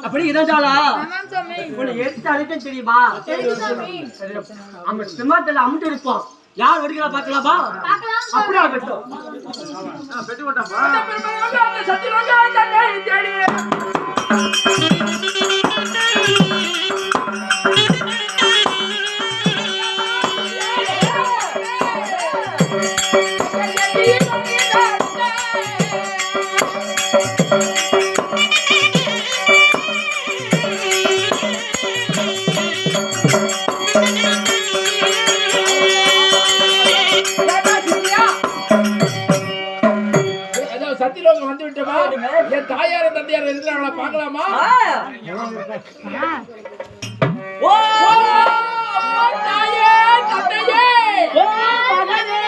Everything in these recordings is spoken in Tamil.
அப்படி இருந்தாளா தெரியுமா? அமுட்டு இருப்போம். யார் வடிகளா பாக்கலாமா? அப்படியே ஆகட்டும். சத்தியலோகம் வந்து விட்டோமா? என் தாயார தந்தையார இருக்கிறாங்களா பாக்கலாமா? ஓ தாயே தந்தையே ஓ மகனே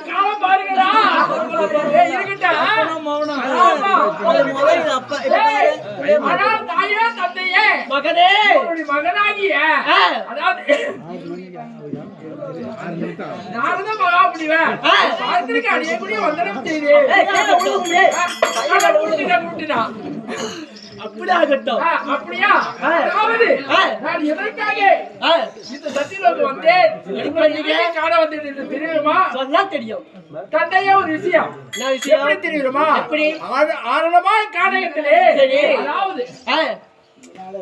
காலம் பாருங்கடா. இருக்கட்டா தாயே தந்தையே மகனே மகனாகிய அதாவது நானும் மகாபலிவன் பார்த்திருக்க அடியக்கூடிய வந்தனம் செய்தேன். அப்படியாகட்டும். அப்படியா? அதாவது நான் எதற்காக இந்த சத்தியலோகம் வந்தேன் காண வந்தேன் என்று தெரியுமா? சொன்னா தெரியும். தந்தையே ஒரு விஷயம் எப்படி தெரியுமா? ஆரம்பமா கானகத்திலே அதாவது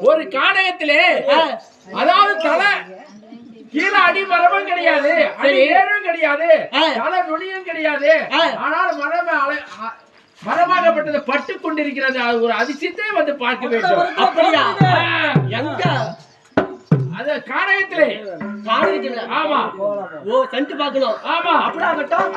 ஒரு கானகத்திலே அதாவது தலை கீழே அடி மரமும் கிடையாது, அடி ஏறும் கிடையாது, தலை நுனியும் கிடையாது. ஆனால் மரமாகப்பட்டது பட்டு கொண்டிருக்கிறது. அது ஒரு அதிசயத்தை வந்து பார்க்க வேண்டும். அப்படியா? எங்க? அது கானகத்திலே. ஆமா. ஓ சென்று பார்க்கணும். ஆமா. அப்படியாகட்டும்.